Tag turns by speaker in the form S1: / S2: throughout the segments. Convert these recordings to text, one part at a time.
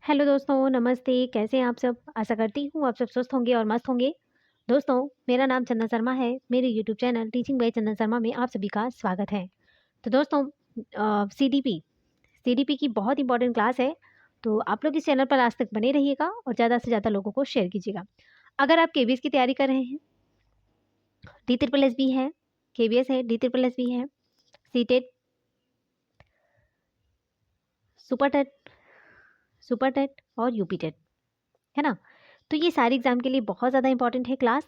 S1: Hello दोस्तों, नमस्ते। कैसे हैं आप सब? आशा करती हूँ आप सब स्वस्थ होंगे और मस्त होंगे। दोस्तों, मेरा नाम चंदन शर्मा है। मेरे यूट्यूब चैनल टीचिंग बाय चंदन शर्मा में आप सभी का स्वागत है। तो दोस्तों सीडीपी सीडीपी की बहुत इंपॉर्टेंट क्लास है। तो आप लोग इस चैनल पर आज तक बने रहिएगा और ज़्यादा से ज़्यादा लोगों को शेयर कीजिएगा। अगर आप केबीएस की तैयारी कर रहे हैं, डी ट्रिपल एस भी है, केबीएस है, डी ट्रिपल एस भी है, CTET, super TET, super TET और यूपी टेट, है ना? तो ये सारे एग्ज़ाम के लिए बहुत ज़्यादा इंपॉर्टेंट है क्लास।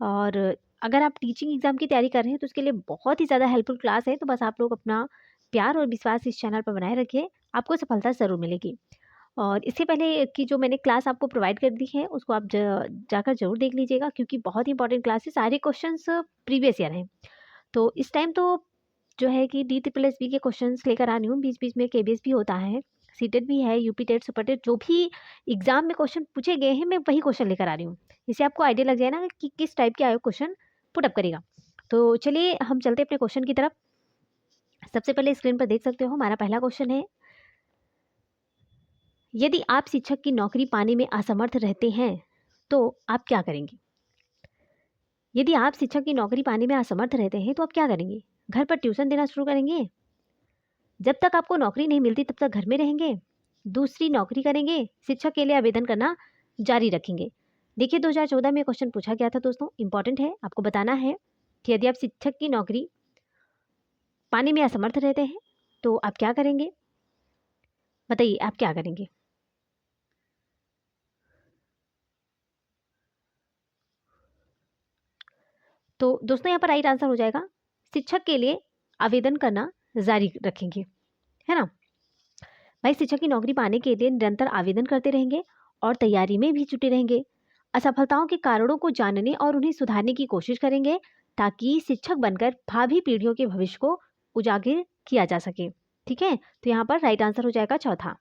S1: और अगर आप टीचिंग एग्ज़ाम की तैयारी कर रहे हैं तो उसके लिए बहुत ही ज़्यादा हेल्पफुल क्लास है। तो बस आप लोग अपना प्यार और विश्वास इस चैनल पर बनाए रखिए, आपको सफलता ज़रूर मिलेगी। और इससे पहले की जो मैंने क्लास आपको प्रोवाइड कर दी है उसको आप जाकर ज़रूर देख लीजिएगा, क्योंकि बहुत ही इंपॉर्टेंट क्लास है। सारे क्वेश्चंस प्रीवियस ईयर हैं। तो इस टाइम तो जो है कि डी ट्रिपल एस बी के क्वेश्चंस लेकर आ रही हूँ, बीच बीच में केबीएस भी होता है, सीटेट भी है, यूपी टेट, सुपर टेट, जो भी एग्जाम में क्वेश्चन पूछे गए हैं मैं वही क्वेश्चन लेकर आ रही हूँ। इससे आपको आइडिया लग जाए ना कि किस टाइप के आयोग क्वेश्चन पुट अप करेगा। तो चलिए हम चलते हैं अपने क्वेश्चन की तरफ। सबसे पहले स्क्रीन पर देख सकते हो हमारा पहला क्वेश्चन है, यदि आप शिक्षक की नौकरी पाने में असमर्थ रहते हैं तो आप क्या करेंगे? यदि आप शिक्षक की नौकरी पाने में असमर्थ रहते हैं तो आप क्या करेंगे? घर पर ट्यूशन देना शुरू करेंगे? जब तक आपको नौकरी नहीं मिलती तब तक घर में रहेंगे? दूसरी नौकरी करेंगे? शिक्षक के लिए आवेदन करना जारी रखेंगे? देखिए 2014 में क्वेश्चन पूछा गया था दोस्तों, इंपॉर्टेंट है। आपको बताना है कि यदि आप शिक्षक की नौकरी पाने में असमर्थ रहते हैं तो आप क्या करेंगे? बताइए आप क्या करेंगे? तो दोस्तों यहाँ पर राइट आंसर हो जाएगा, शिक्षक के लिए आवेदन करना जारी रखेंगे, है ना? भाई शिक्षक की नौकरी पाने के लिए निरंतर आवेदन करते रहेंगे और तैयारी में भी जुटे रहेंगे। असफलताओं के कारणों को जानने और उन्हें सुधारने की कोशिश करेंगे ताकि शिक्षक बनकर भावी पीढ़ियों के भविष्य को उजागर किया जा सके। ठीक है, तो यहाँ पर राइट आंसर हो जाएगा चौथा।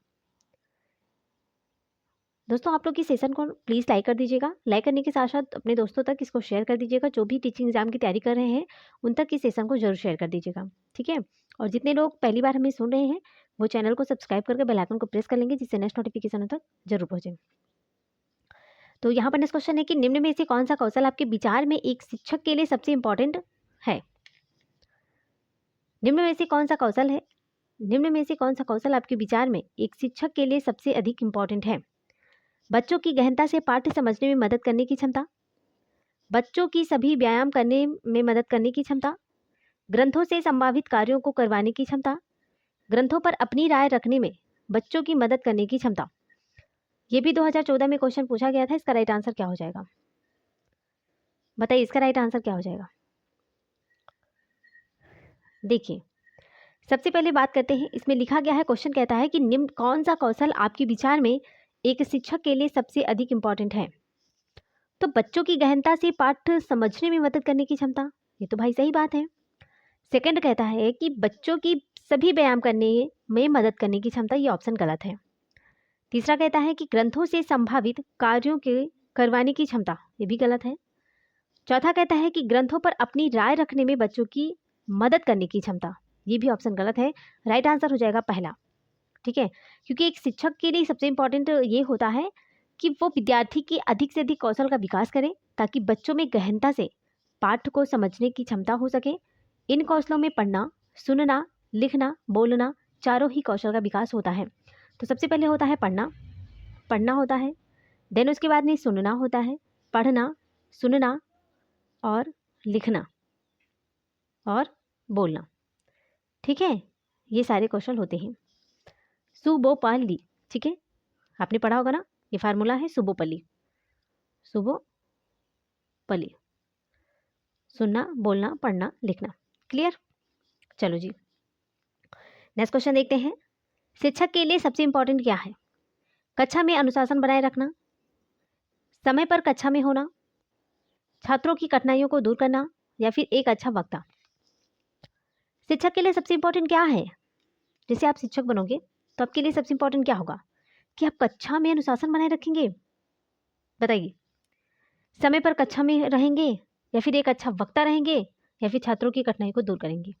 S1: दोस्तों आप लोग इस सेशन को प्लीज़ लाइक कर दीजिएगा। लाइक करने के साथ साथ अपने दोस्तों तक इसको शेयर कर दीजिएगा। जो भी टीचिंग एग्जाम की तैयारी कर रहे हैं उन तक इस सेशन को जरूर शेयर कर दीजिएगा। ठीक है, और जितने लोग पहली बार हमें सुन रहे हैं वो चैनल को सब्सक्राइब करके बेल आइकन को प्रेस कर लेंगे, जिससे नेक्स्ट नोटिफिकेशन तक जरूर पहुंचे। तो यहाँ पर नेक्स्ट क्वेश्चन है कि निम्न में से कौन सा कौशल आपके विचार में एक शिक्षक के लिए सबसे इंपॉर्टेंट है? निम्न में से कौन सा कौशल है, निम्न में से कौन सा कौशल आपके विचार में एक शिक्षक के लिए सबसे अधिक इंपॉर्टेंट है? बच्चों की गहनता से पाठ्य समझने में मदद करने की क्षमता, बच्चों की सभी व्यायाम करने में मदद करने की क्षमता, ग्रंथों से संभावित कार्यों को करवाने की क्षमता, ग्रंथों पर अपनी राय रखने में बच्चों की मदद करने की क्षमता। ये भी 2014 में क्वेश्चन पूछा गया था। इसका राइट आंसर क्या हो जाएगा? बताइए इसका राइट आंसर क्या हो जाएगा? देखिए सबसे पहले बात करते हैं, इसमें लिखा गया है, क्वेश्चन कहता है कि निम्न कौन सा कौशल आपके विचार में एक शिक्षक के लिए सबसे अधिक इंपॉर्टेंट है? तो बच्चों की गहनता से पाठ समझने में मदद करने की क्षमता, ये तो भाई सही बात है। सेकंड कहता है कि बच्चों की सभी व्यायाम करने में मदद करने की क्षमता, ये ऑप्शन गलत है। तीसरा कहता है कि ग्रंथों से संभावित कार्यों के करवाने की क्षमता, ये भी गलत है। चौथा कहता है कि ग्रंथों पर अपनी राय रखने में बच्चों की मदद करने की क्षमता, ये भी ऑप्शन गलत है। राइट आंसर हो जाएगा पहला। ठीक है, क्योंकि एक शिक्षक के लिए सबसे इंपॉर्टेंट ये होता है कि वो विद्यार्थी की अधिक से अधिक कौशल का विकास करे ताकि बच्चों में गहनता से पाठ को समझने की क्षमता हो सके। इन कौशलों में पढ़ना, सुनना, लिखना, बोलना, चारों ही कौशल का विकास होता है। तो सबसे पहले होता है पढ़ना, पढ़ना होता है, देन उसके बाद में सुनना होता है, पढ़ना, सुनना और लिखना और बोलना। ठीक है, ये सारे कौशल होते हैं। सुबोपली, ठीक है, आपने पढ़ा होगा ना, ये फार्मूला है सुबोपली, सुबोपली, सुनना, बोलना, पढ़ना, लिखना। क्लियर? चलो जी नेक्स्ट क्वेश्चन देखते हैं। शिक्षक के लिए सबसे इंपॉर्टेंट क्या है? कक्षा में अनुशासन बनाए रखना, समय पर कक्षा में होना, छात्रों की कठिनाइयों को दूर करना, या फिर एक अच्छा वक्ता। शिक्षक के लिए सबसे इंपॉर्टेंट क्या है? जैसे आप शिक्षक बनोगे तो आपके लिए सबसे इंपॉर्टेंट क्या होगा कि आप कक्षा में अनुशासन बनाए रखेंगे? बताइए, समय पर कक्षा में रहेंगे, या फिर एक अच्छा वक्ता रहेंगे, या फिर छात्रों की कठिनाई को दूर करेंगे?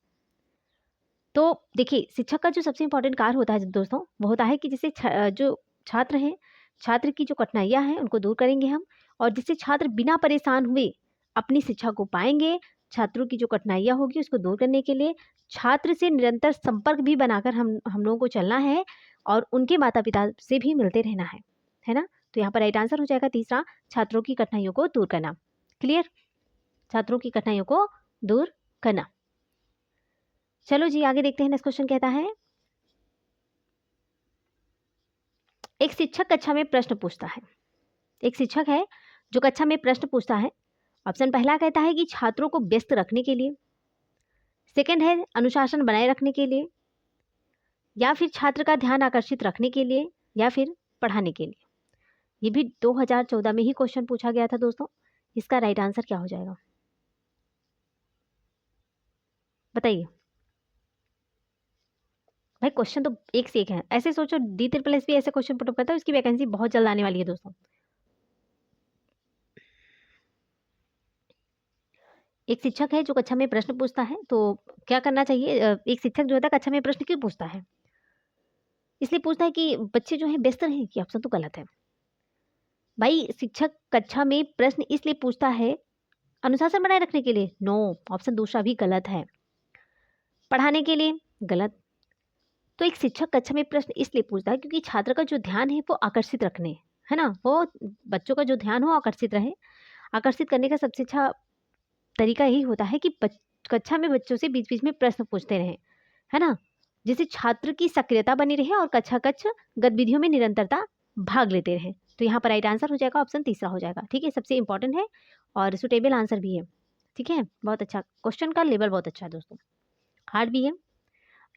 S1: तो देखिए शिक्षक का जो सबसे इंपॉर्टेंट कार्य होता है दोस्तों, वो होता है कि जैसे जो छात्र हैं, छात्र की जो कठिनाइयाँ हैं उनको दूर करेंगे हम, और जिससे छात्र बिना परेशान हुए अपनी शिक्षा को पाएंगे। छात्रों की जो कठिनाइयाँ होगी उसको दूर करने के लिए छात्र से निरंतर संपर्क भी बनाकर हम लोगों को चलना है, और उनके माता पिता से भी मिलते रहना है ना। तो यहाँ पर राइट आंसर हो जाएगा तीसरा, छात्रों की कठिनाइयों को दूर करना। क्लियर, छात्रों की कठिनाइयों को दूर करना। चलो जी आगे देखते हैं। नेक्स्ट क्वेश्चन कहता है, एक शिक्षक कक्षा में प्रश्न पूछता है। एक शिक्षक है जो कक्षा में प्रश्न पूछता है। ऑप्शन पहला कहता है कि छात्रों को व्यस्त रखने के लिए, सेकंड है अनुशासन बनाए रखने के लिए, या फिर छात्र का ध्यान आकर्षित रखने के लिए, या फिर पढ़ाने के लिए। ये भी 2014 में ही क्वेश्चन पूछा गया था दोस्तों। इसका राइट आंसर क्या हो जाएगा बताइए। भाई क्वेश्चन तो एक से एक है, ऐसे सोचो D++ भी ऐसे क्वेश्चन पुटअप करता है, उसकी वैकेंसी बहुत जल्द आने वाली है दोस्तों। एक शिक्षक है जो कक्षा में प्रश्न पूछता है, तो क्या करना चाहिए? एक शिक्षक जो होता है कक्षा में प्रश्न क्यों पूछता है? इसलिए पूछता है कि बच्चे जो हैं व्यस्त रहें, कि ऑप्शन तो गलत है। भाई शिक्षक कक्षा में प्रश्न इसलिए पूछता है अनुशासन बनाए रखने के लिए, नो, ऑप्शन दूसरा भी गलत है। पढ़ाने के लिए, गलत। तो एक शिक्षक कक्षा में प्रश्न इसलिए पूछता है क्योंकि छात्र का जो ध्यान है वो आकर्षित रखने, है ना, वो बच्चों का जो ध्यान हो आकर्षित रहे। आकर्षित करने का सबसे अच्छा तरीका यही होता है कि कक्षा में बच्चों से बीच बीच में प्रश्न पूछते रहें, है ना, जिससे छात्र की सक्रियता बनी रहे और कक्षा कक्ष गतिविधियों में निरंतरता भाग लेते रहे। तो यहाँ पर राइट आंसर हो जाएगा ऑप्शन तीसरा हो जाएगा। ठीक है, सबसे इंपॉर्टेंट है और सुटेबल आंसर भी है। ठीक है, बहुत अच्छा क्वेश्चन का लेवल, बहुत अच्छा है दोस्तों। हार्ड भी है,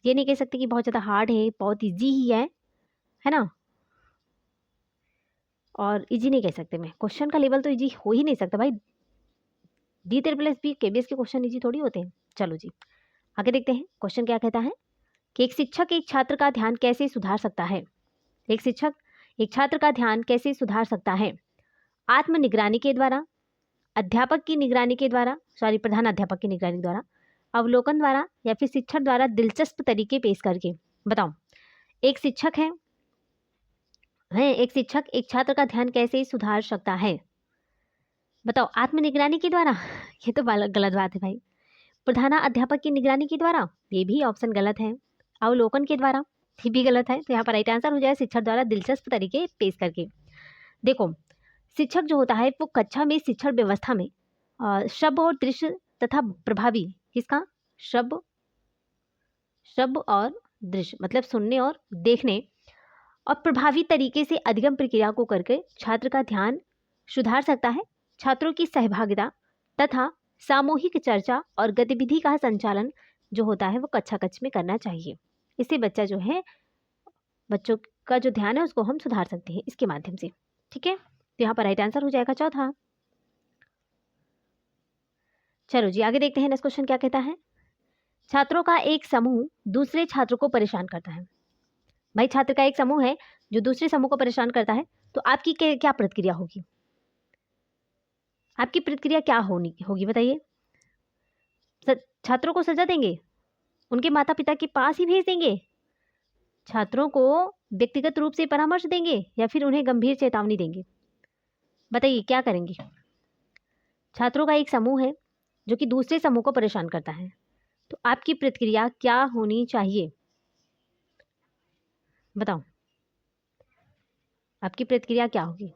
S1: ये नहीं कह सकते कि बहुत ज़्यादा हार्ड है, बहुत ईजी ही है ना, और इजी नहीं कह सकते मैं, क्वेश्चन का लेवल तो इजी हो ही नहीं सकता भाई। D++ भी KBS के क्वेश्चन इजी थोड़ी होते हैं। चलो जी आगे देखते हैं। क्वेश्चन क्या कहता है कि एक शिक्षक एक छात्र का ध्यान कैसे सुधार सकता है। एक शिक्षक एक छात्र का ध्यान कैसे सुधार सकता है? आत्म निगरानी के द्वारा, अध्यापक की निगरानी के द्वारा, सॉरी प्रधान अध्यापक की निगरानी द्वारा, अवलोकन द्वारा, या फिर शिक्षक द्वारा दिलचस्प तरीके पेश करके। बताओ, एक शिक्षक है एक शिक्षक एक छात्र का ध्यान कैसे सुधार सकता है? बताओ, आत्म निगरानी के द्वारा ये तो गलत बात है भाई। प्रधान अध्यापक की निगरानी के द्वारा, ये भी ऑप्शन गलत है। अवलोकन के द्वारा, ये भी गलत है। तो यहाँ पर राइट आंसर हो जाए शिक्षक द्वारा दिलचस्प तरीके पेश करके। देखो, शिक्षक जो होता है वो कक्षा में शिक्षण व्यवस्था में शब्द और दृश्य तथा प्रभावी, किसका? शब्द और दृश्य मतलब सुनने और देखने, और प्रभावी तरीके से अधिगम प्रक्रिया को करके छात्र का ध्यान सुधार सकता है। छात्रों की सहभागिता तथा सामूहिक चर्चा और गतिविधि का संचालन जो होता है वो कक्षा कक्ष में करना चाहिए। इससे बच्चा जो है, बच्चों का जो ध्यान है उसको हम सुधार सकते हैं इसके माध्यम से। ठीक है, तो यहाँ पर राइट आंसर हो जाएगा चौथा। चलो जी आगे देखते हैं। नेक्स्ट क्वेश्चन क्या कहता है, छात्रों का एक समूह दूसरे छात्रों को परेशान करता है। भाई छात्र का एक समूह है जो दूसरे समूह को परेशान करता है, तो आपकी क्या प्रतिक्रिया होगी? आपकी प्रतिक्रिया क्या होगी बताइए? छात्रों को सजा देंगे, उनके माता पिता के पास ही भेज देंगे, छात्रों को व्यक्तिगत रूप से परामर्श देंगे, या फिर उन्हें गंभीर चेतावनी देंगे? बताइए क्या करेंगे? छात्रों का एक समूह है जो कि दूसरे समूह को परेशान करता है, तो आपकी प्रतिक्रिया क्या होनी चाहिए? बताओ, आपकी प्रतिक्रिया क्या होगी?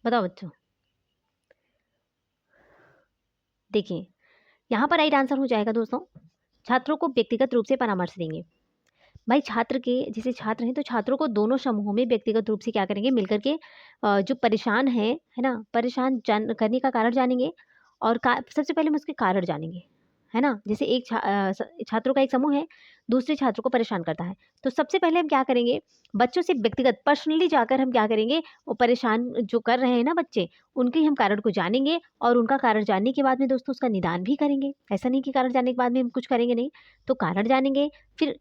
S1: बताओ बच्चों। देखिए, यहाँ पर राइट आंसर हो जाएगा दोस्तों, छात्रों को व्यक्तिगत रूप से परामर्श देंगे। भाई छात्र के जैसे छात्र हैं तो छात्रों को दोनों समूहों में व्यक्तिगत रूप से क्या करेंगे, मिलकर के जो परेशान है ना, परेशान करने का कारण जानेंगे, और सबसे पहले हम उसके कारण जानेंगे, है ना। जैसे एक छात्रों का एक समूह है दूसरे छात्रों को परेशान करता है, तो सबसे पहले हम क्या करेंगे, बच्चों से व्यक्तिगत पर्सनली जाकर हम क्या करेंगे, वो परेशान जो कर रहे हैं ना बच्चे, उनके हम कारण को जानेंगे, और उनका कारण जानने के बाद में दोस्तों उसका निदान भी करेंगे। ऐसा नहीं कि कारण जानने के बाद में हम कुछ करेंगे नहीं, तो कारण जानेंगे, फिर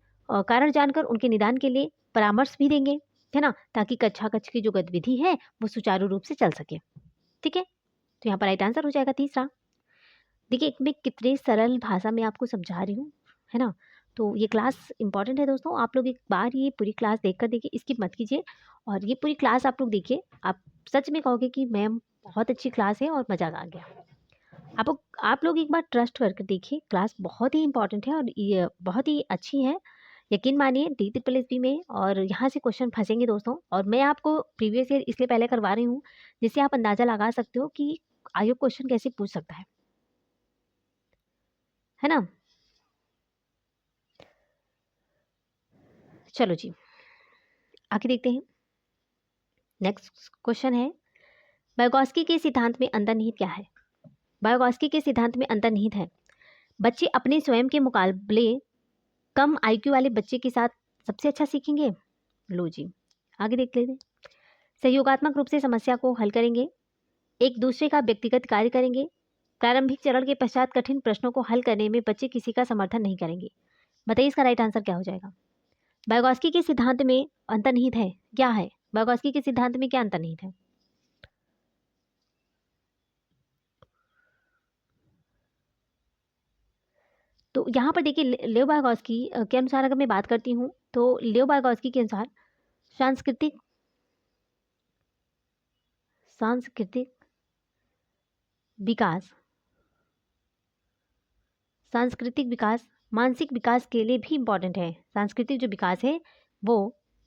S1: कारण जानकर उनके निदान के लिए परामर्श भी देंगे, है ना, ताकि कक्षा कक्ष की जो गतिविधि है वो सुचारू रूप से चल सके। ठीक है, तो यहाँ पर राइट आंसर हो जाएगा तीसरा। देखिए मैं कितने सरल भाषा में आपको समझा रही हूँ, है ना। तो ये क्लास इंपॉर्टेंट है दोस्तों, आप लोग एक बार ये पूरी क्लास देखकर देखिए, स्किप मत कीजिए। और ये पूरी क्लास आप लोग देखिए, आप सच में कहोगे कि मैम बहुत अच्छी क्लास है और मज़ा आ गया। आप लोग एक बार ट्रस्ट करके देखिए, क्लास बहुत ही इंपॉर्टेंट है और ये बहुत ही अच्छी है। यकीन मानिए DSSB में, और यहाँ से क्वेश्चन फंसेंगे दोस्तों। और मैं आपको प्रीवियस ईयर इसलिए पहले करवा रही हूँ जिससे आप अंदाज़ा लगा सकते हो कि आयोग क्वेश्चन कैसे पूछ सकता है ना। चलो जी, आगे देखते हैं। नेक्स्ट क्वेश्चन है, बायोगॉस्की के सिद्धांत में अंतर्निहित क्या है। बायोगॉस्की के सिद्धांत में अंतर्निहित है, बच्चे अपने स्वयं के मुकाबले कम IQ वाले बच्चे के साथ सबसे अच्छा सीखेंगे। लो जी, आगे देख लेते हैं। सहयोगात्मक रूप से समस्या को हल करेंगे, एक दूसरे का व्यक्तिगत कार्य करेंगे, प्रारंभिक चरण के पश्चात कठिन प्रश्नों को हल करने में बच्चे किसी का समर्थन नहीं करेंगे। बताइए इसका राइट आंसर क्या हो जाएगा। बायोगॉस्की के सिद्धांत में अंतर्निहित है क्या है, बायोगॉस्की के सिद्धांत में क्या अंतर्निहित है। तो यहाँ पर देखिए लियो बायोगॉस्की के अनुसार अगर मैं बात करती हूँ तो लियो बायोगॉस्की के अनुसार सांस्कृतिक सांस्कृतिक विकास सांस्कृतिक विकास मानसिक विकास के लिए भी इम्पॉर्टेंट है। सांस्कृतिक जो विकास है वो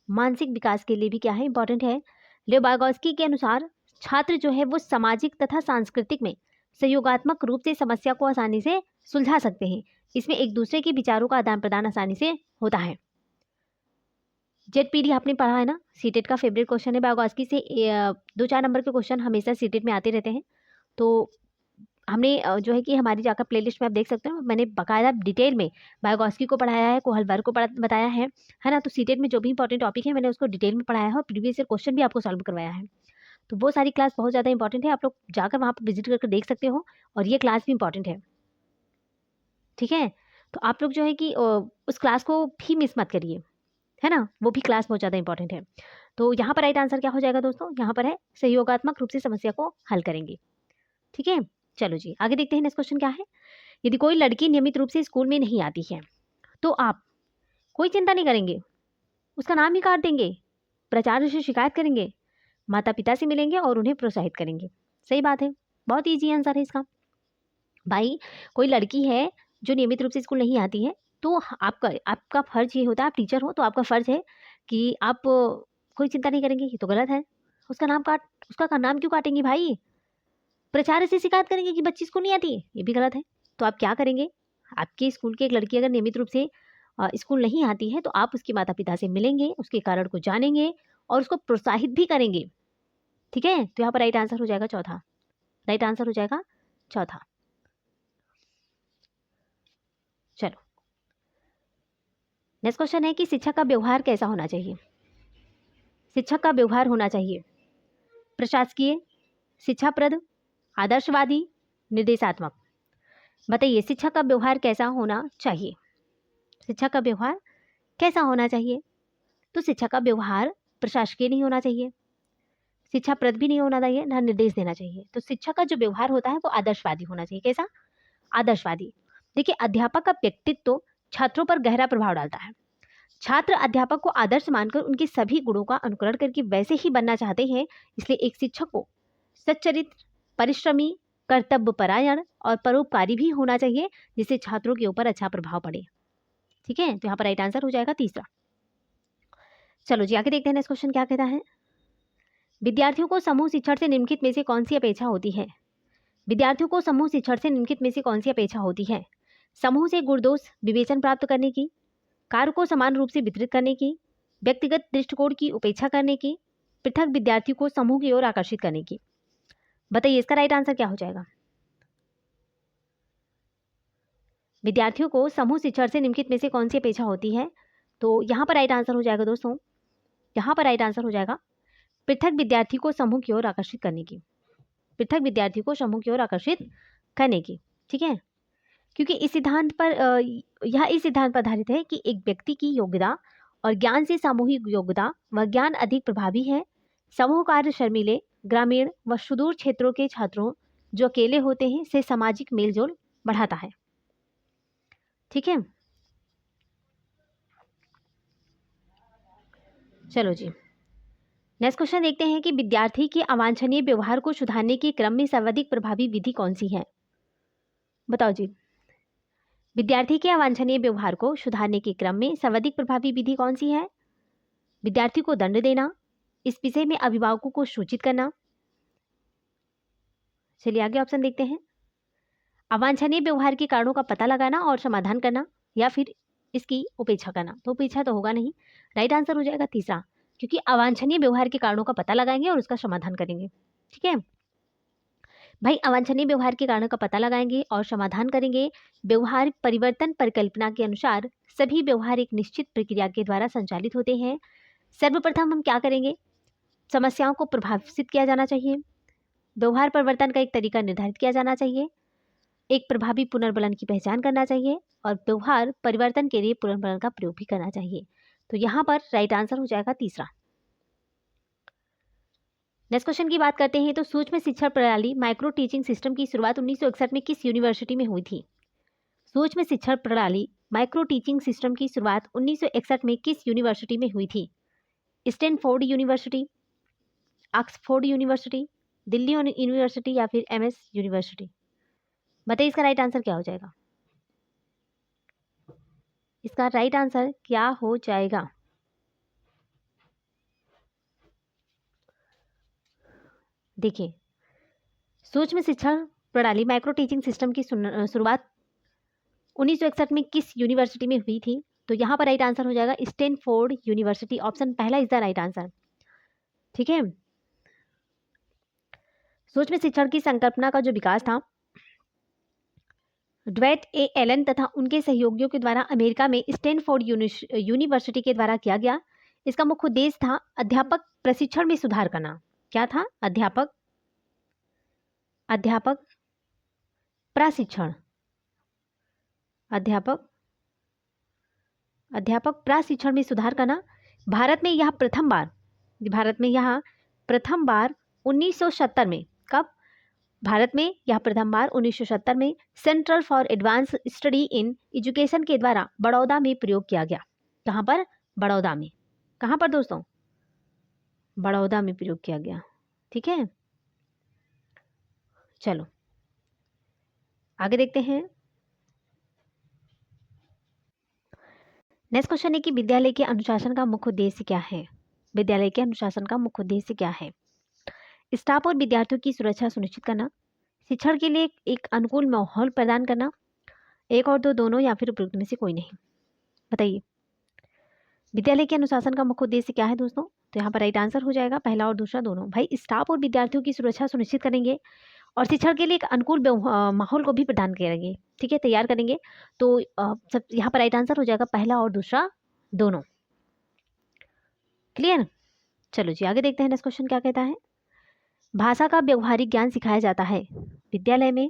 S1: मानसिक विकास के लिए भी क्या है, इम्पॉर्टेंट है। लियो बायोगॉस्की के अनुसार छात्र जो है वो सामाजिक तथा सांस्कृतिक में सहयोगात्मक रूप से समस्या को आसानी से सुलझा सकते हैं। इसमें एक दूसरे के विचारों का आदान प्रदान आसानी से होता है। ZPD आपने पढ़ा है ना, सीटेट का फेवरेट क्वेश्चन है। बायोगॉस्की से 2-4 नंबर के क्वेश्चन हमेशा सीटेट में आते रहते हैं। तो हमने जो है कि हमारी जाकर प्लेलिस्ट में आप देख सकते हो, मैंने बाकायदा डिटेल में बायोगॉस्की को पढ़ाया है, कोहलबर को बताया है ना। तो सीटेट में जो भी इंपॉर्टेंट टॉपिक है मैंने उसको डिटेल में पढ़ाया है और प्रीवियस ईयर क्वेश्चन भी आपको सॉल्व करवाया है। तो वो सारी क्लास बहुत ज़्यादा इंपॉर्टेंट है, आप लोग जाकर वहाँ पर विजिट करके देख सकते हो। और ये क्लास भी इंपॉर्टेंट है, ठीक है। तो आप लोग जो है कि उस क्लास को भी मिस मत करिए, है ना, वो भी क्लास बहुत ज़्यादा इंपॉर्टेंट है। तो यहाँ पर राइट आंसर क्या हो जाएगा दोस्तों, यहाँ पर है सहयोगात्मक रूप से समस्या को हल करेंगे, ठीक है। चलो जी, आगे देखते हैं नेक्स्ट क्वेश्चन क्या है। यदि कोई लड़की नियमित रूप से स्कूल में नहीं आती है तो आप कोई चिंता नहीं करेंगे, उसका नाम ही काट देंगे, प्राचार्य से शिकायत करेंगे, माता पिता से मिलेंगे और उन्हें प्रोत्साहित करेंगे। सही बात है, बहुत ईजी आंसर है इसका। भाई कोई लड़की है जो नियमित रूप से स्कूल नहीं आती है तो आपका आपका फर्ज ये होता है, आप टीचर हो तो आपका फर्ज है कि आप कोई चिंता नहीं करेंगे, ये तो गलत है। उसका नाम क्यों काटेंगे भाई, प्राचार्य से शिकायत करेंगे कि बच्ची स्कूल नहीं आती है, ये भी गलत है। तो आप क्या करेंगे, आपके स्कूल की एक लड़की अगर नियमित रूप से स्कूल नहीं आती है तो आप उसके माता पिता से मिलेंगे, उसके कारण को जानेंगे और उसको प्रोत्साहित भी करेंगे, ठीक है। तो यहाँ पर राइट आंसर हो जाएगा चौथा, राइट आंसर हो जाएगा चौथा। चलो नेक्स्ट क्वेश्चन है कि शिक्षक का व्यवहार कैसा होना चाहिए। शिक्षक का व्यवहार होना चाहिए प्रशासकीय, शिक्षाप्रद, आदर्शवादी, निर्देशात्मक। बताइए शिक्षक का व्यवहार कैसा होना चाहिए, शिक्षक का व्यवहार कैसा होना चाहिए। तो शिक्षक का व्यवहार प्रशासकीय नहीं होना चाहिए, शिक्षाप्रद भी नहीं होना चाहिए, ना निर्देश देना चाहिए। तो शिक्षक का जो व्यवहार होता है वो आदर्शवादी होना चाहिए। कैसा, आदर्शवादी। देखिए अध्यापक का व्यक्तित्व छात्रों पर गहरा प्रभाव डालता है। छात्र अध्यापक को आदर्श मानकर उनके सभी गुणों का अनुकरण करके वैसे ही बनना चाहते हैं। इसलिए एक शिक्षक को सच्चरित्र, परिश्रमी, कर्तव्यपरायण और परोपकारी भी होना चाहिए जिससे छात्रों के ऊपर अच्छा प्रभाव पड़े, ठीक है। तो यहाँ पर राइट आंसर हो जाएगा तीसरा। चलो जी आगे देखते हैं नेक्स्ट क्वेश्चन क्या कहता है। विद्यार्थियों को समूह शिक्षण से निम्नलिखित में से कौन सी अपेक्षा होती है। विद्यार्थियों को समूह शिक्षण से निम्नलिखित में से कौन सी अपेक्षा होती है। समूह से गुण दोष विवेचन प्राप्त करने की, कार्य को समान रूप से वितरित करने की, व्यक्तिगत दृष्टिकोण की उपेक्षा करने की, पृथक विद्यार्थियों को समूह की ओर आकर्षित करने की। बताइए इसका राइट आंसर क्या हो जाएगा। विद्यार्थियों को समूह शिक्षण से निम्नलिखित में से कौन सी अपेक्षा होती है। तो यहाँ पर राइट आंसर हो जाएगा दोस्तों, यहाँ पर राइट आंसर हो जाएगा पृथक विद्यार्थी को समूह की ओर आकर्षित करने की, पृथक विद्यार्थी को समूह की ओर आकर्षित करने की, ठीक है। क्योंकि इस सिद्धांत पर यह इस सिद्धांत पर आधारित है कि एक व्यक्ति की योग्यता और ज्ञान से सामूहिक योग्यता व ज्ञान अधिक प्रभावी है। समूह कार्य शर्मीले, ग्रामीण व सुदूर क्षेत्रों के छात्रों जो अकेले होते हैं से सामाजिक मेलजोल बढ़ाता है। ठीक है, चलो जी नेक्स्ट क्वेश्चन देखते हैं कि विद्यार्थी के अवांछनीय व्यवहार को सुधारने के क्रम में सर्वाधिक प्रभावी विधि कौन सी है? बताओ जी। विद्यार्थी के अवांछनीय व्यवहार को सुधारने के क्रम में सर्वाधिक प्रभावी विधि कौन सी है? विद्यार्थी को दंड देना, इस विषय में अभिभावकों को सूचित करना। चलिए आगे ऑप्शन देखते हैं। अवांछनीय व्यवहार के कारणों का पता लगाना और समाधान करना, या फिर इसकी उपेक्षा करना। तो उपेक्षा तो होगा नहीं, राइट आंसर हो जाएगा तीसरा, क्योंकि अवांछनीय व्यवहार के कारणों का पता लगाएंगे और उसका समाधान करेंगे। ठीक है भाई, अवांछनीय व्यवहार के कारणों का पता लगाएंगे और समाधान करेंगे। व्यवहार परिवर्तन परिकल्पना के अनुसार सभी व्यवहार एक निश्चित प्रक्रिया के द्वारा संचालित होते हैं। सर्वप्रथम हम क्या करेंगे? समस्याओं को प्रभावित किया जाना चाहिए, व्यवहार परिवर्तन का एक तरीका निर्धारित किया जाना चाहिए, एक प्रभावी पुनर्बलन की पहचान करना चाहिए और व्यवहार परिवर्तन के लिए पुनर्बलन का प्रयोग भी करना चाहिए। तो यहाँ पर राइट आंसर हो जाएगा तीसरा। नेक्स्ट क्वेश्चन की बात करते हैं तो सूक्ष्म शिक्षा प्रणाली माइक्रो टीचिंग सिस्टम की शुरुआत 1961 में किस यूनिवर्सिटी में हुई थी? सूक्ष्म शिक्षा प्रणाली माइक्रो टीचिंग सिस्टम की शुरुआत 1961 में किस यूनिवर्सिटी में हुई थी? Stanford university, Oxford university, Delhi university या फिर एमएस यूनिवर्सिटी? बताइए इसका राइट आंसर क्या हो जाएगा? इसका राइट आंसर क्या हो जाएगा? देखिए, सूक्ष्म शिक्षा प्रणाली माइक्रो टीचिंग सिस्टम की शुरुआत 1961 में किस यूनिवर्सिटी में हुई थी? तो यहाँ पर राइट आंसर हो जाएगा स्टैनफोर्ड यूनिवर्सिटी। ऑप्शन पहला इज द राइट आंसर। ठीक है, सूक्ष्म शिक्षण की संकल्पना का जो विकास था ड्वेट ए एलन तथा उनके सहयोगियों के द्वारा अमेरिका में स्टैनफोर्ड यूनिवर्सिटी के द्वारा किया गया। इसका मुख्य उद्देश्य था अध्यापक प्रशिक्षण में सुधार करना। क्या था? अध्यापक प्रशिक्षण, अध्यापक प्रशिक्षण में सुधार करना। भारत में यह प्रथम बार 1970 में, कब? भारत में यह प्रथम बार 1970 में central for advance study in education के द्वारा बड़ौदा में प्रयोग किया गया। कहाँ पर? बड़ौदा में। कहाँ पर दोस्तों? बड़ौदा में प्रयोग किया गया। ठीक है, चलो आगे देखते हैं। नेक्स्ट क्वेश्चन है कि विद्यालय के अनुशासन का मुख्य उद्देश्य क्या है? विद्यालय के अनुशासन का मुख्य उद्देश्य क्या है? स्टाफ और विद्यार्थियों की सुरक्षा सुनिश्चित करना, शिक्षण के लिए एक अनुकूल माहौल प्रदान करना, एक और दो, दोनों या फिर उपयुक्त में से कोई नहीं? बताइए विद्यालय के अनुशासन का मुख्य उद्देश्य क्या है दोस्तों? तो यहाँ पर राइट आंसर हो जाएगा पहला और दूसरा दोनों। भाई, स्टाफ और विद्यार्थियों की सुरक्षा सुनिश्चित करेंगे और शिक्षण के लिए एक अनुकूल माहौल को भी प्रदान करेंगे। ठीक है, तैयार करेंगे। तो सब यहाँ पर राइट आंसर हो जाएगा पहला और दूसरा दोनों। क्लियर? चलो जी आगे देखते हैं नेक्स्ट क्वेश्चन क्या कहता है। भाषा का व्यवहारिक ज्ञान सिखाया जाता है विद्यालय में,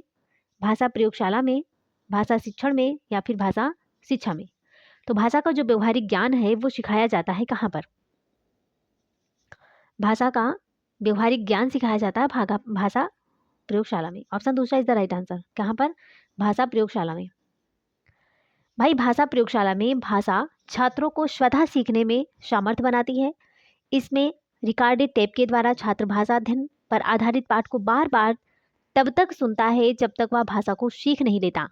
S1: भाषा प्रयोगशाला में, भाषा शिक्षण में या फिर भाषा शिक्षा में? तो भाषा का जो व्यवहारिक ज्ञान है वो सिखाया जाता है कहाँ पर? भाषा का व्यवहारिक ज्ञान सिखाया जाता है भाषा प्रयोगशाला में। ऑप्शन दूसरा इज द राइट आंसर। कहाँ पर? भाषा प्रयोगशाला में। भाई, भाषा प्रयोगशाला में भाषा छात्रों को स्वतः सीखने में सामर्थ्य बनाती है। इसमें रिकॉर्डेड टेप के द्वारा छात्र भाषा अध्ययन पर आधारित पाठ को बार बार तब तक सुनता है जब तक वह भाषा को सीख नहीं लेता।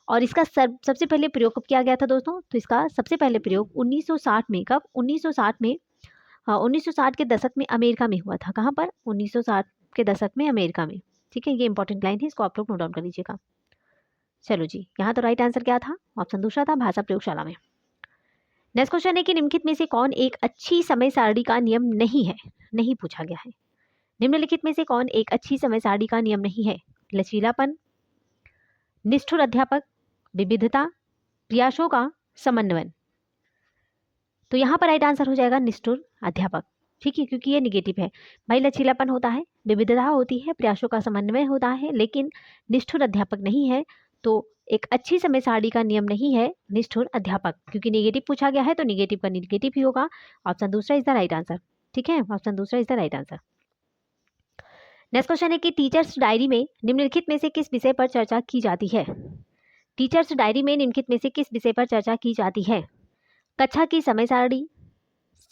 S1: और इसका सबसे पहले प्रयोग कब किया गया था दोस्तों? तो इसका सबसे पहले प्रयोग 1960 में। कब? 1960 में। हाँ, 1960 के दशक में अमेरिका में हुआ था। कहाँ पर? 1960 के दशक में अमेरिका में। ठीक है, ये इंपॉर्टेंट लाइन है, इसको आप लोग नोट डाउन कर लीजिएगा। चलो जी, यहाँ तो राइट आंसर क्या था? ऑप्शन दूसरा था, भाषा प्रयोगशाला में। नेक्स्ट क्वेश्चन है कि निम्नलिखित में से कौन एक अच्छी समय सारणी का नियम नहीं है? नहीं पूछा गया है। निम्नलिखित में से कौन एक अच्छी समय सारणी का नियम नहीं है? लचीलापन, निष्ठुर अध्यापक, विविधता, प्रयासों का समन्वय? तो यहाँ पर राइट आंसर हो जाएगा निष्ठुर अध्यापक। ठीक है, क्योंकि ये निगेटिव है। भाई, लचीलापन होता है, विविधता होती है, प्रयासों का समन्वय होता है, लेकिन निष्ठुर अध्यापक नहीं है। तो एक अच्छी समय सारणी का नियम नहीं है निष्ठुर अध्यापक, क्योंकि निगेटिव पूछा गया है तो निगेटिव का निगेटिव ही होगा। ऑप्शन दूसरा इज द राइट आंसर। ठीक है, ऑप्शन दूसरा is the right answer. Next question है कि टीचर्स डायरी में निम्नलिखित में से किस विषय पर चर्चा की जाती है। टीचर्स डायरी में निम्नलिखित में से किस विषय पर चर्चा की जाती है। कक्षा की समय सारणी,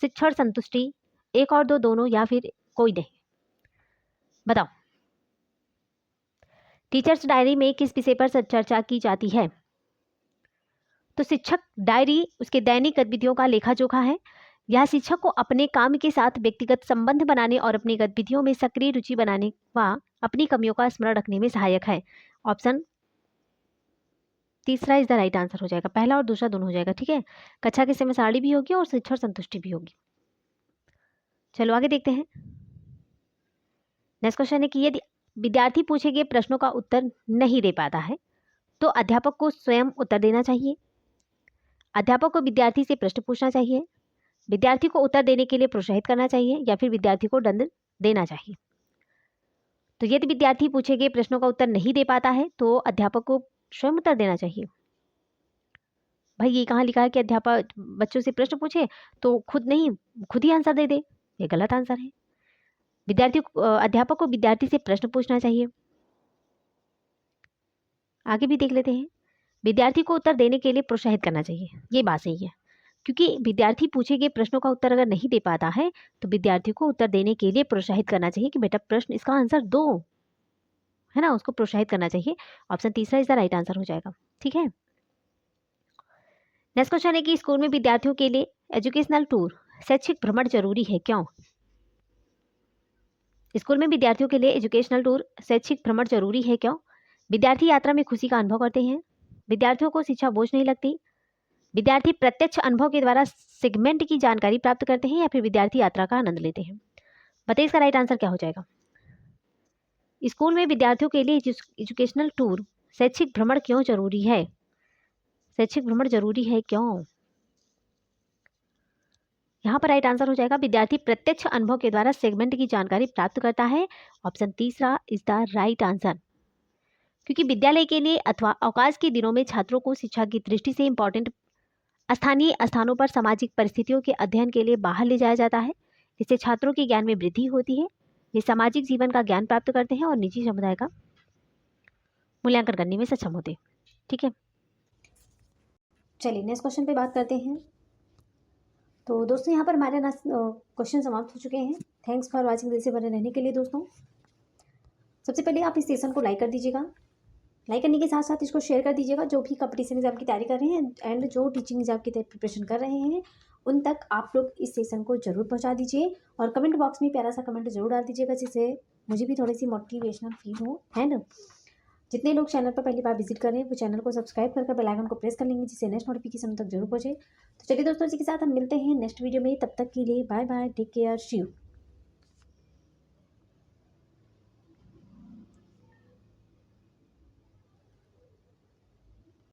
S1: शिक्षण संतुष्टि, एक और दो, दोनों, या फिर कोई नहीं। बताओ टीचर्स डायरी में किस विषय पर चर्चा की जाती है। तो शिक्षक डायरी उसके दैनिक गतिविधियों का लेखा जोखा है। यह शिक्षक को अपने काम के साथ व्यक्तिगत संबंध बनाने और अपनी गतिविधियों में सक्रिय रुचि बनाने व अपनी कमियों का स्मरण रखने में सहायक है। ऑप्शन तीसरा इज द राइट आंसर हो जाएगा। पहला और दूसरा दोनों हो जाएगा। ठीक है, कक्षा की समय सारणी भी होगी और शिक्षण संतुष्टि भी होगी। चलो आगे देखते हैं। नेक्स्ट क्वेश्चन है कि यदि विद्यार्थी पूछे गए प्रश्नों का उत्तर नहीं दे पाता है तो अध्यापक को स्वयं उत्तर देना चाहिए, अध्यापक को विद्यार्थी से प्रश्न पूछना चाहिए, विद्यार्थी को उत्तर देने के लिए प्रोत्साहित करना चाहिए, या फिर विद्यार्थी को दंड देना चाहिए। तो यदि विद्यार्थी पूछे गए प्रश्नों का उत्तर नहीं दे पाता है तो अध्यापक को स्वयं उत्तर देना चाहिए। भाई ये कहाँ लिखा है कि अध्यापक बच्चों से प्रश्न पूछे तो खुद ही आंसर दे दे, ये गलत आंसर है। अध्यापक को विद्यार्थी से प्रश्न पूछना चाहिए। आगे भी देख लेते हैं। विद्यार्थी को उत्तर देने के लिए प्रोत्साहित करना चाहिए, ये बात सही है, क्योंकि विद्यार्थी पूछे गए प्रश्नों का उत्तर अगर नहीं दे पाता है तो विद्यार्थी को उत्तर देने के लिए प्रोत्साहित करना चाहिए कि बेटा प्रश्न इसका आंसर दो, है ना, उसको प्रोत्साहित करना चाहिए। ऑप्शन तीसरा इज द राइट आंसर हो जाएगा। ठीक है, नेक्स्ट क्वेश्चन है कि स्कूल में विद्यार्थियों के लिए एजुकेशनल टूर शैक्षिक भ्रमण जरूरी है, क्यों। स्कूल में विद्यार्थियों के लिए एजुकेशनल टूर शैक्षिक भ्रमण जरूरी है, क्यों। विद्यार्थी यात्रा में खुशी का अनुभव करते हैं, विद्यार्थियों को शिक्षा बोझ नहीं लगती, विद्यार्थी प्रत्यक्ष अनुभव के द्वारा सेगमेंट की जानकारी प्राप्त करते हैं, या फिर विद्यार्थी यात्रा का आनंद लेते हैं। बताइए इसका राइट आंसर क्या हो जाएगा। स्कूल में विद्यार्थियों के लिए एजुकेशनल टूर शैक्षिक भ्रमण क्यों जरूरी है, शैक्षिक भ्रमण जरूरी है क्यों। यहाँ पर राइट आंसर हो जाएगा विद्यार्थी प्रत्यक्ष अनुभव के द्वारा सेगमेंट की जानकारी प्राप्त करता है। ऑप्शन तीसरा इज द राइट आंसर, क्योंकि विद्यालय के लिए अथवा अवकाश के दिनों में छात्रों को शिक्षा की दृष्टि से इंपॉर्टेंट स्थानीय स्थानों पर सामाजिक परिस्थितियों के अध्ययन के लिए बाहर ले जाया जाता है। इससे छात्रों के ज्ञान में वृद्धि होती है, वे सामाजिक जीवन का ज्ञान प्राप्त करते हैं और निजी समुदाय का मूल्यांकन करने में सक्षम होते हैं। ठीक है, चलिए नेक्स्ट क्वेश्चन पे बात करते हैं। तो दोस्तों यहाँ पर हमारे क्वेश्चन समाप्त हो चुके हैं। थैंक्स फॉर वॉचिंग, दिल से बने रहने के लिए दोस्तों। सबसे पहले आप इस सेशन को लाइक कर दीजिएगा, लाइक करने के साथ साथ इसको शेयर कर दीजिएगा। जो भी कंपटीशन एग्जाम की तैयारी कर रहे हैं एंड जो टीचिंग एग्जाम की प्रिपरेशन कर रहे हैं उन तक आप लोग इस सेशन को जरूर पहुंचा दीजिए, और कमेंट बॉक्स में प्यारा सा कमेंट जरूर डाल दीजिएगा, जिससे मुझे भी थोड़ी सी मोटिवेशनल फील हो, है ना। जितने लोग चैनल पर पहली बार विजिट कर रहे हैं वो चैनल को सब्सक्राइब करके बेल आइकन को प्रेस कर लेंगे, जिससे नेक्स्ट नोटिफिकेशन तक जरूर पहुंचे। तो चलिए दोस्तों, इसी के साथ हम मिलते हैं नेक्स्ट वीडियो में। तब तक के लिए bye bye, take care, see you.